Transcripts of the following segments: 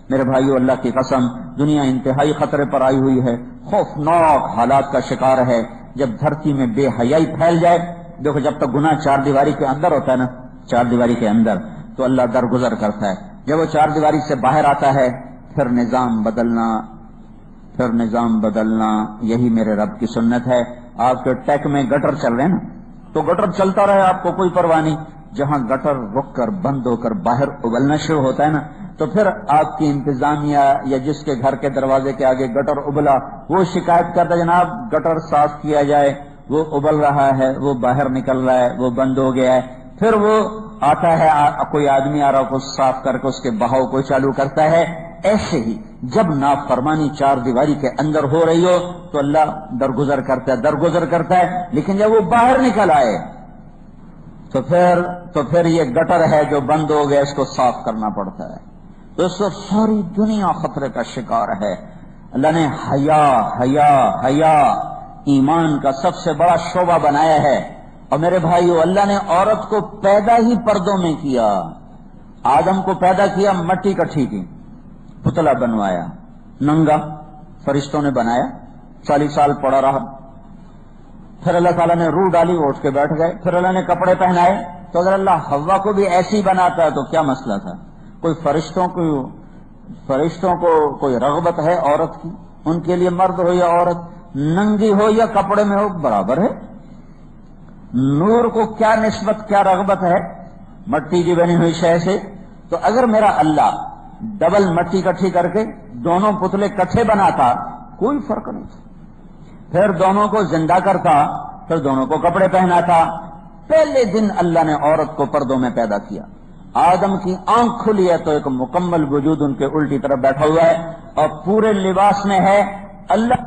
میرے بھائیو اللہ کی قسم دنیا انتہائی خطرے پر آئی ہوئی ہے، خوفناک حالات کا شکار ہے۔ جب دھرتی میں بے حیائی پھیل جائے، دیکھو جب تک گناہ چار دیواری کے اندر ہوتا ہے نا، چار دیواری کے اندر تو اللہ درگزر کرتا ہے، جب وہ چار دیواری سے باہر آتا ہے پھر نظام بدلنا، یہی میرے رب کی سنت ہے۔ آپ کے ٹیک میں گٹر چل رہے ہیں نا، تو گٹر چلتا رہے، آپ کو کوئی پرواہ نہیں۔ جہاں گٹر رک کر بند ہو کر باہر ابلنا شروع ہوتا ہے نا، تو پھر آپ کی انتظامیہ یا جس کے گھر کے دروازے کے آگے گٹر ابلا وہ شکایت کرتا ہے جناب گٹر صاف کیا جائے، وہ ابل رہا ہے، وہ باہر نکل رہا ہے، وہ بند ہو گیا ہے۔ پھر وہ آتا ہے، کوئی آدمی آ رہا ہو، کچھ صاف کر کے اس کے بہاؤ کو چالو کرتا ہے۔ ایسے ہی جب نافرمانی چار دیواری کے اندر ہو رہی ہو تو اللہ درگزر کرتا ہے، لیکن جب وہ باہر نکل آئے تو پھر یہ گٹر ہے جو بند ہو گیا، اس کو صاف کرنا پڑتا ہے۔ تو اس وقت ساری دنیا خطرے کا شکار ہے۔ اللہ نے حیا ایمان کا سب سے بڑا شعبہ بنایا ہے۔ اور میرے بھائیو اللہ نے عورت کو پیدا ہی پردوں میں کیا۔ آدم کو پیدا کیا مٹی کٹھی کی، پتلا بنوایا، ننگا فرشتوں نے بنایا، 40 سال پڑا رہا، پھر اللہ تعالیٰ نے روح ڈالی، وہ اٹھ کے بیٹھ گئے، پھر اللہ نے کپڑے پہنائے۔ تو اگر اللہ ہوا کو بھی ایسی بناتا ہے تو کیا مسئلہ تھا؟ کوئی فرشتوں کو کوئی رغبت ہے عورت کی؟ ان کے لیے مرد ہو یا عورت، ننگی ہو یا کپڑے میں ہو، برابر ہے۔ نور کو کیا نسبت، کیا رغبت ہے مٹی کی بنی ہوئی شے سے؟ تو اگر میرا اللہ ڈبل مٹی کٹھی کر کے دونوں پتلے کٹھے بناتا کوئی فرق نہیں تھا، پھر دونوں کو زندہ کرتا، پھر دونوں کو کپڑے پہناتا۔ پہلے دن اللہ نے عورت کو پردوں میں پیدا کیا، آدم کی آنکھ کھلی ہے تو ایک مکمل وجود ان کے الٹی طرف بیٹھا ہوا ہے اور پورے لباس میں ہے۔ اللہ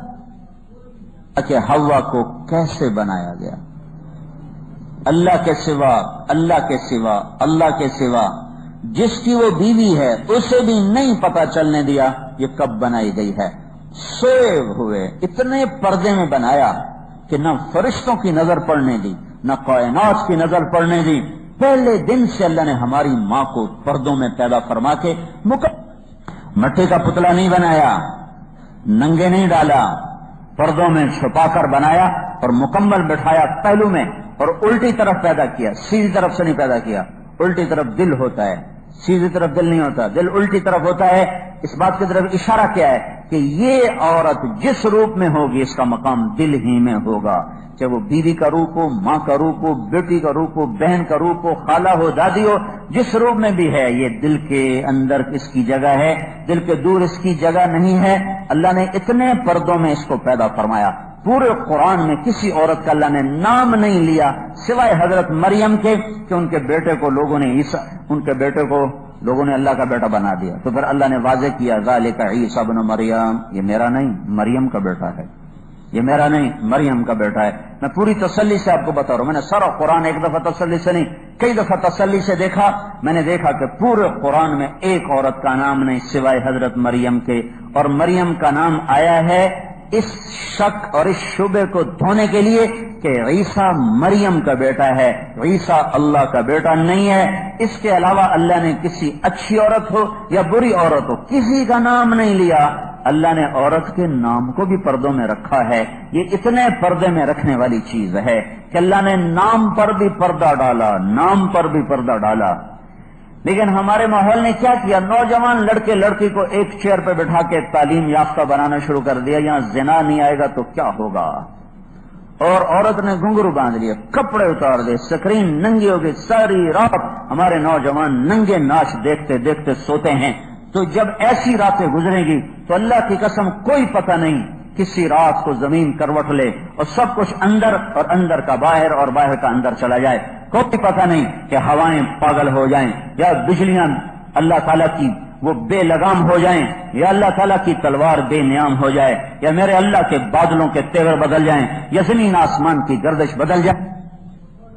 کہ ہوا کو کیسے بنایا گیا؟ اللہ کے سوا جس کی وہ بیوی ہے اسے بھی نہیں پتا چلنے دیا یہ کب بنائی گئی ہے۔ سوئے ہوئے اتنے پردے میں بنایا کہ نہ فرشتوں کی نظر پڑنے دی، نہ کائنات کی نظر پڑنے دی۔ پہلے دن سے اللہ نے ہماری ماں کو پردوں میں پیدا فرما کے مٹی کا پتلا نہیں بنایا، ننگے نہیں ڈالا، پردوں میں چھپا کر بنایا اور مکمل بٹھایا پہلو میں، اور الٹی طرف پیدا کیا، سیدھی طرف سے نہیں پیدا کیا۔ الٹی طرف دل ہوتا ہے، سیدھی طرف دل نہیں ہوتا، دل الٹی طرف ہوتا ہے۔ اس بات کی طرف اشارہ کیا ہے کہ یہ عورت جس روپ میں ہوگی اس کا مقام دل ہی میں ہوگا، چاہے وہ بیوی کا روپ ہو، ماں کا روپ ہو، بیٹی کا روپ ہو، بہن کا روپ ہو، خالہ ہو، دادی ہو، جس روپ میں بھی ہے یہ دل کے اندر اس کی جگہ ہے، دل کے دور اس کی جگہ نہیں ہے۔ اللہ نے اتنے پردوں میں اس کو پیدا فرمایا۔ پورے قرآن میں کسی عورت کا اللہ نے نام نہیں لیا سوائے حضرت مریم کے کہ ان کے بیٹے کو لوگوں نے اللہ کا بیٹا بنا دیا، تو پھر اللہ نے واضح کیا ذالک عیسی ابن مریم، یہ میرا نہیں مریم کا بیٹا ہے، یہ میرا نہیں مریم کا بیٹا ہے۔ میں پوری تسلی سے آپ کو بتا رہا ہوں، میں نے سارا قرآن ایک دفعہ تسلی سے نہیں کئی دفعہ تسلی سے دیکھا، میں نے دیکھا کہ پورے قرآن میں ایک عورت کا نام نہیں سوائے حضرت مریم کے، اور مریم کا نام آیا ہے اس شک اور اس شبے کو دھونے کے لیے کہ عیسیٰ مریم کا بیٹا ہے، عیسیٰ اللہ کا بیٹا نہیں ہے۔ اس کے علاوہ اللہ نے کسی اچھی عورت ہو یا بری عورت ہو کسی کا نام نہیں لیا۔ اللہ نے عورت کے نام کو بھی پردوں میں رکھا ہے۔ یہ اتنے پردے میں رکھنے والی چیز ہے کہ اللہ نے نام پر بھی پردہ ڈالا، لیکن ہمارے ماحول نے کیا کیا؟ نوجوان لڑکے لڑکی کو ایک چیئر پہ بٹھا کے تعلیم یافتہ بنانا شروع کر دیا، یہاں زنا نہیں آئے گا تو کیا ہوگا؟ اور عورت نے گھنگرو باندھ لیے، کپڑے اتار دے، سکرین ننگی ہو گئی، ساری رات ہمارے نوجوان ننگے ناچ دیکھتے دیکھتے سوتے ہیں۔ تو جب ایسی راتیں گزریں گی تو اللہ کی قسم کوئی پتہ نہیں کسی رات کو زمین کروٹ لے اور سب کچھ اندر اور اندر کا باہر اور باہر کا اندر چلا جائے، کوئی پتہ نہیں کہ ہوائیں پاگل ہو جائیں یا بجلیاں اللہ تعالیٰ کی وہ بے لگام ہو جائیں یا اللہ تعالیٰ کی تلوار بے نیام ہو جائے یا میرے اللہ کے بادلوں کے تیور بدل جائیں یا زمین آسمان کی گردش بدل جائے۔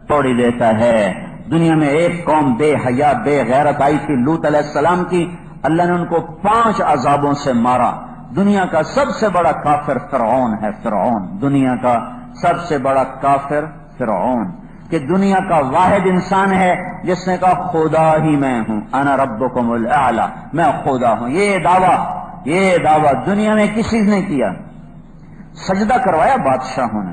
توڑی دیتا ہے۔ دنیا میں ایک قوم بے حیا بے غیرت آئی تھی لوط علیہ السلام کی، اللہ نے ان کو 5 عذابوں سے مارا۔ دنیا کا سب سے بڑا کافر فرعون ہے، فرعون دنیا کا سب سے بڑا کافر فرعون۔ کہ دنیا کا واحد انسان ہے جس نے کہا خدا ہی میں ہوں، انا ربکم الاعلی، میں خدا ہوں. یہ دعویٰ دنیا میں کسی نے کیا؟ سجدہ کروایا بادشاہوں نے،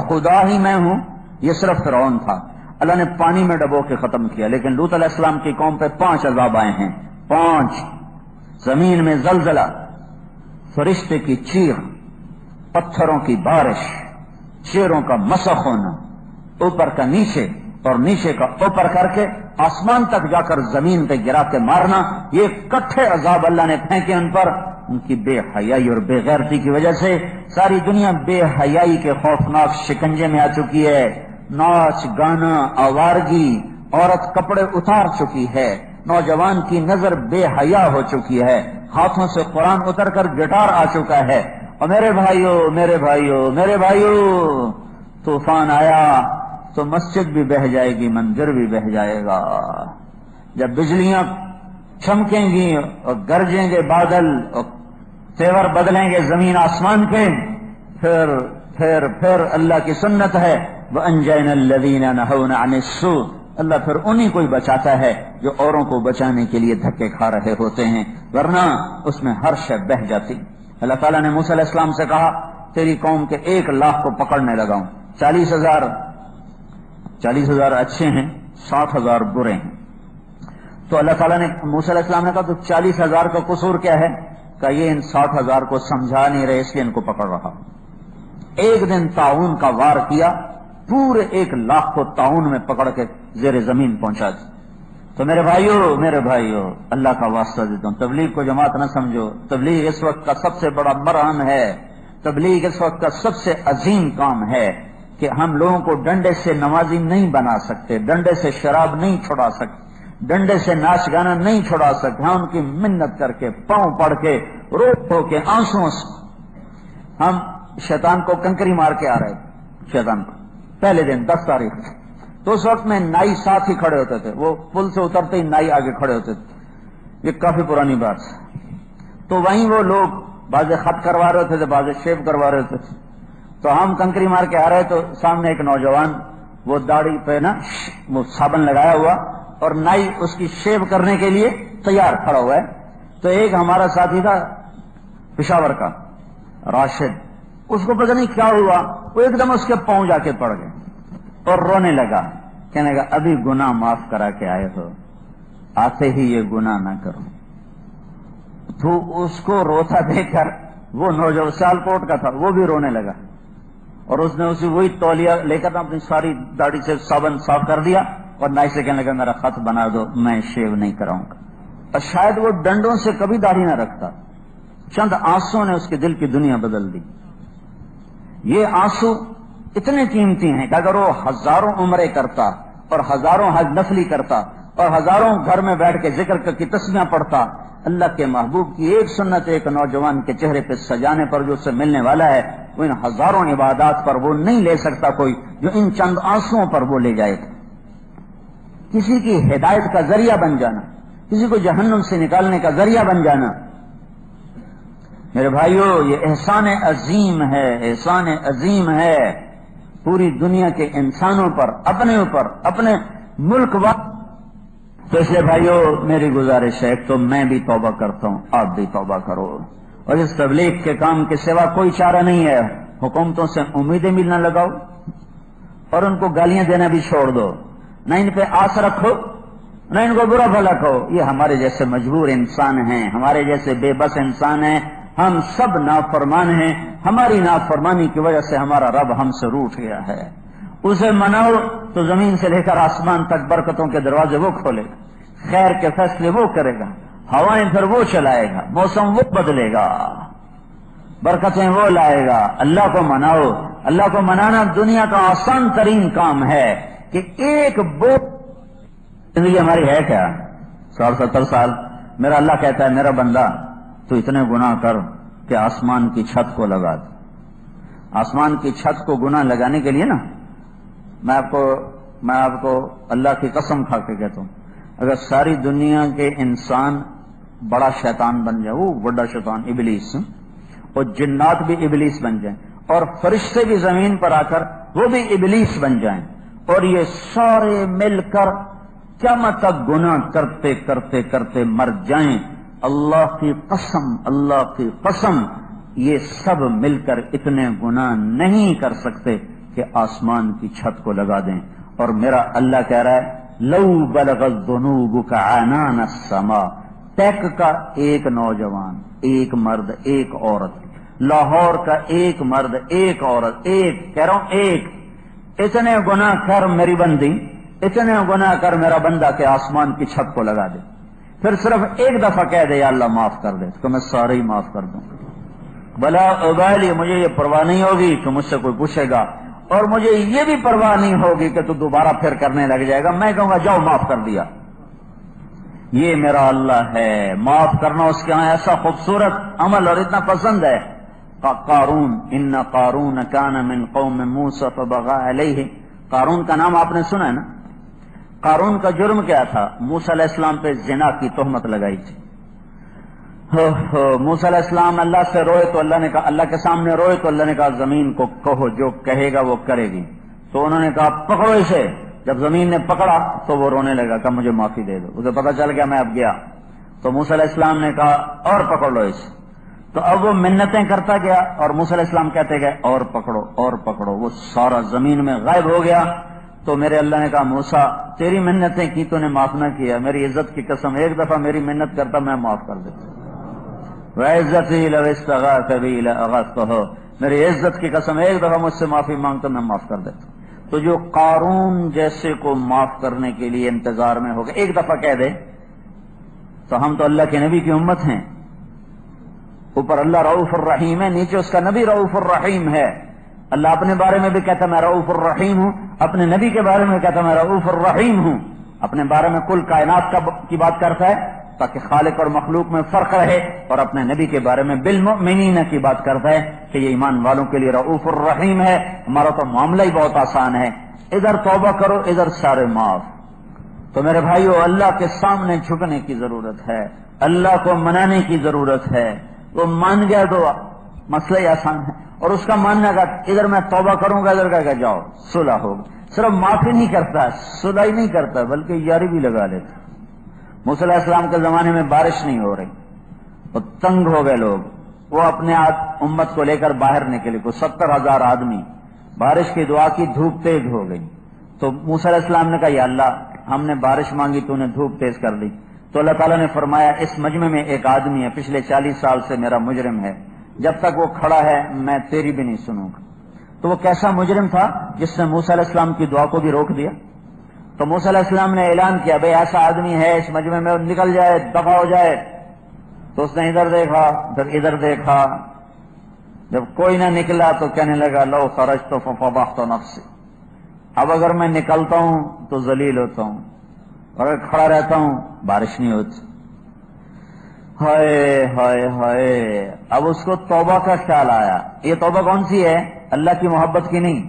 خدا ہی میں ہوں. یہ صرف فرعون تھا، اللہ نے پانی میں ڈبو کے ختم کیا. لیکن لوط علیہ السلام کی قوم پہ 5 عذاب آئے ہیں. 5 زمین میں زلزلہ، فرشتے کی چیخ، پتھروں کی بارش، شیروں کا مسخ ہونا، اوپر کا نیچے اور نیچے کا اوپر کر کے آسمان تک جا کر زمین پہ گرا کے مارنا. یہ کٹھے عذاب اللہ نے پھینکے ان پر. ان کی بے حیائی اور بے غیرتی کی وجہ سے ساری دنیا بے حیائی کے خوفناک شکنجے میں آ چکی ہے. ناچ گانا، آوارگی، عورت کپڑے اتار چکی ہے، نوجوان کی نظر بے حیا ہو چکی ہے، ہاتھوں سے قرآن اتر کر گٹار آ چکا ہے. اور میرے بھائیو طوفان آیا تو مسجد بھی بہہ جائے گی، مندر بھی بہہ جائے گا. جب بجلیاں چمکیں گی اور گرجیں گے بادل اور تیور بدلیں گے زمین آسمان کے، پھر اللہ کی سنت ہے وَأَنْجَيْنَا الَّذِينَ نَهَوْنَ عَنِ السُّوءِ. اللہ پھر انہی کو ہی بچاتا ہے جو اوروں کو بچانے کے لیے دھکے کھا رہے ہوتے ہیں، ورنہ اس میں ہر شے بہہ جاتی. اللہ تعالیٰ نے موسیٰ علیہ السلام سے کہا تیری قوم کے 1 لاکھ کو پکڑنے لگاؤں، 40,000 اچھے ہیں، 60,000 برے ہیں. تو اللہ تعالیٰ نے موسیٰ علیہ السلام نے کہا تو 40,000 کا قصور کیا ہے؟ کہ یہ ان 60,000 کو سمجھا نہیں رہے اس لیے ان کو پکڑ رہا. ایک دن طاعون کا وار کیا، پورے 1 لاکھ کو طاعون میں پکڑ کے زیر زمین پہنچا دی. تو میرے بھائیو اللہ کا واسطہ دیتا ہوں، تبلیغ کو جماعت نہ سمجھو. تبلیغ اس وقت کا سب سے بڑا مرہم ہے، تبلیغ اس وقت کا سب سے عظیم کام ہے کہ ہم لوگوں کو ڈنڈے سے نمازی نہیں بنا سکتے، ڈنڈے سے شراب نہیں چھڑا سکتے، ڈنڈے سے ناچ گانا نہیں چھڑا سکتے. ہم ان کی منت کر کے، پاؤں پڑ کے، رو ہو کے، آنسوں سے ہم شیطان کو کنکری مار کے آ رہے تھے. شیطان کو پہلے دن 10 تاریخ تو اس وقت میں نائی ساتھ ہی کھڑے ہوتے تھے، وہ پل سے اترتے ہی نائی آگے کھڑے ہوتے تھے. یہ کافی پرانی بات ہے. تو وہیں وہ لوگ بعض خط کروا رہے تھے، بعض شیو کروا رہے تھے. تو ہم کنکری مار کے آ رہے تو سامنے ایک نوجوان وہ داڑھی پہ نا وہ صابن لگایا ہوا اور نائی اس کی شیو کرنے کے لیے تیار کھڑا ہوا ہے. تو ایک ہمارا ساتھی تھا پشاور کا راشد، اس کو پتہ نہیں کیا ہوا، وہ ایک دم اس کے پاؤں جا کے پڑ گئے اور رونے لگا، کہنے لگا ابھی گناہ معاف کرا کے آئے ہو، آتے ہی یہ گناہ نہ کرو. تو اس کو روتا دیکھ کر وہ نوجوان سیالکوٹ کا تھا وہ بھی رونے لگا اور اس نے اسے وہی تولیہ لے کر اپنی ساری داڑھی سے صابن صاف کر دیا اور نائی سے کہنے لگا میرا خط بنا دو، میں شیو نہیں کراؤں گا. اور شاید وہ ڈنڈوں سے کبھی داڑھی نہ رکھتا، چند آنسوں نے اس کے دل کی دنیا بدل دی. یہ آنسو اتنے قیمتی ہیں کہ اگر وہ 1000 عمرے کرتا اور 1000 حج نفلی کرتا اور 1000 گھر میں بیٹھ کے ذکر کی تسبیحاں پڑھتا، اللہ کے محبوب کی ایک سنت ایک نوجوان کے چہرے پہ سجانے پر جو اسے ملنے والا ہے وہ ان 1000 عبادات پر وہ نہیں لے سکتا کوئی جو ان چند آنسوؤں پر وہ لے جائے گا. کسی کی ہدایت کا ذریعہ بن جانا، کسی کو جہنم سے نکالنے کا ذریعہ بن جانا. میرے بھائیو یہ احسان عظیم ہے، احسان عظیم ہے پوری دنیا کے انسانوں پر، اپنے اوپر، اپنے ملک وقت. تو اس لیے بھائیو میری گزارش ہے تو میں بھی توبہ کرتا ہوں، آپ بھی توبہ کرو اور اس تبلیغ کے کام کے سوا کوئی چارہ نہیں ہے. حکومتوں سے امیدیں بھی نہ لگاؤ اور ان کو گالیاں دینا بھی چھوڑ دو، نہ ان پہ آس رکھو نہ ان کو برا بھلا کہو. یہ ہمارے جیسے مجبور انسان ہیں، ہمارے جیسے بے بس انسان ہیں، ہم سب نافرمان ہیں. ہماری نافرمانی کی وجہ سے ہمارا رب ہم سے روٹھ گیا ہے. اسے مناؤ تو زمین سے لے کر آسمان تک برکتوں کے دروازے وہ کھولے گا، خیر کے فیصلے وہ کرے گا، ہوائیں پھر وہ چلائے گا، موسم وہ بدلے گا، برکتیں وہ لائے گا. اللہ کو مناؤ. اللہ کو منانا دنیا کا آسان ترین کام ہے کہ ایک زندگی ہماری ہے کیا 60-70 سال. میرا اللہ کہتا ہے میرا بندہ تو اتنے گناہ کر کہ آسمان کی چھت کو لگا دے. آسمان کی چھت کو گناہ لگانے کے لیے نا میں آپ کو اللہ کی قسم کھا کے کہتا ہوں، اگر ساری دنیا کے انسان بڑا شیطان بن جائے، وہ بڑا شیطان ابلیس، اور جنات بھی ابلیس بن جائیں اور فرشتے بھی زمین پر آ کر وہ بھی ابلیس بن جائیں اور یہ سارے مل کر قیامت تک گناہ کرتے کرتے کرتے مر جائیں، اللہ کی قسم یہ سب مل کر اتنے گناہ نہیں کر سکتے کہ آسمان کی چھت کو لگا دیں۔ اور میرا اللہ کہہ رہا ہے لو بلغت ذنوبک عنان السماء، ٹیک کا ایک نوجوان، ایک مرد، ایک عورت، لاہور کا ایک مرد، ایک عورت، ایک کہہ رہا ہوں ایک، اتنے گناہ کر میری بندی، اتنے گناہ کر میرا بندہ کہ آسمان کی چھت کو لگا دے، پھر صرف ایک دفعہ کہہ دے یا اللہ معاف کر دے تو میں سارے ہی معاف کر دوں، بلا ابالی، مجھے یہ پرواہ نہیں ہوگی کہ مجھ سے کوئی پوچھے گا، اور مجھے یہ بھی پرواہ نہیں ہوگی کہ تو دوبارہ پھر کرنے لگ جائے گا، میں کہوں گا جاؤ معاف کر دیا۔ یہ میرا اللہ ہے، معاف کرنا اس کے ہاں ایسا خوبصورت عمل اور اتنا پسند ہے۔ قارون، ان قارون کان من قوم موسیٰ فبغى علیہ، قارون کا نام آپ نے سنا ہے نا؟ قارون کا جرم کیا تھا؟ موسیٰ علیہ السلام پہ زنا کی تہمت لگائی تھی۔ موسیٰ علیہ السلام اللہ سے روئے تو اللہ نے کہا، اللہ کے سامنے روئے تو اللہ نے کہا زمین کو کہو جو کہے گا وہ کرے گی، تو انہوں نے کہا پکڑو اسے، جب زمین نے پکڑا تو وہ رونے لگا، کہا مجھے معافی دے دو، اسے پتا چل گیا میں اب گیا، تو موسیٰ علیہ السلام نے کہا اور پکڑ لو اسے، تو اب وہ منتیں کرتا گیا اور موسیٰ علیہ السلام کہتے گئے اور پکڑو اور پکڑو، وہ سارا زمین میں غائب ہو گیا۔ تو میرے اللہ نے کہا موسیٰ تیری منتیں کی تو نے معاف نہ کیا، میری عزت کی قسم ایک دفعہ میری منت کرتا میں معاف کر دیتا، وعزتی لو استغاث بی لاغاثتہ، میری عزت کی قسم ایک دفعہ مجھ سے معافی مانگتا میں معاف کر دیتا۔ تو جو قارون جیسے کو معاف کرنے کے لیے انتظار میں ہوگا، ایک دفعہ کہہ دے تو ہم تو اللہ کے نبی کی امت ہیں، اوپر اللہ رؤوف الرحیم ہے، نیچے اس کا نبی رؤوف الرحیم ہے۔ اللہ اپنے بارے میں بھی کہتا میں رؤوف الرحیم ہوں، اپنے نبی کے بارے میں کہتا میں رؤوف الرحیم ہوں، اپنے بارے میں کل کائنات کی بات کرتا ہے تاکہ خالق اور مخلوق میں فرق رہے، اور اپنے نبی کے بارے میں بالمؤمنین کی بات کرتا ہے کہ یہ ایمان والوں کے لیے رؤوف الرحیم ہے۔ ہمارا تو معاملہ ہی بہت آسان ہے، ادھر توبہ کرو ادھر سارے معاف۔ تو میرے بھائیو اللہ کے سامنے جھکنے کی ضرورت ہے، اللہ کو منانے کی ضرورت ہے، وہ مان گیا تو مسئلہ ہی آسان ہے، اور اس کا ماننا کا ادھر میں توبہ کروں گا ادھر کہ جاؤ صلح ہوگا، صرف معافی نہیں کرتا، صلح ہی نہیں کرتا بلکہ یاری بھی لگا لیتا۔ موسیٰ علیہ السلام کے زمانے میں بارش نہیں ہو رہی، وہ تنگ ہو گئے لوگ، وہ اپنے امت کو لے کر باہر نکلے، کو 70,000 آدمی، بارش کی دعا کی، دھوپ تیز ہو گئی، تو موسیٰ علیہ السلام نے کہا یا اللہ ہم نے بارش مانگی تو نے دھوپ تیز کر دی، تو اللہ تعالیٰ نے فرمایا اس مجمع میں ایک آدمی ہے پچھلے 40 سال سے میرا مجرم ہے، جب تک وہ کھڑا ہے میں تیری بھی نہیں سنوں گا۔ تو وہ کیسا مجرم تھا جس نے موسیٰ علیہ السلام کی دعا کو بھی روک دیا؟ تو موسیٰ علیہ السلام نے اعلان کیا بھئی ایسا آدمی ہے اس مجمع میں، نکل جائے دفع ہو جائے۔ تو اس نے ادھر دیکھا پھر ادھر دیکھا، جب کوئی نہ نکلا تو کہنے لگا لو خرجت ففضحت نفسی، اب اگر میں نکلتا ہوں تو ذلیل ہوتا ہوں، اگر کھڑا رہتا ہوں بارش نہیں ہوتی۔ ہائے ہائے ہائے، اب اس کو توبہ کا خیال آیا۔ یہ توبہ کون سی ہے؟ اللہ کی محبت کی نہیں،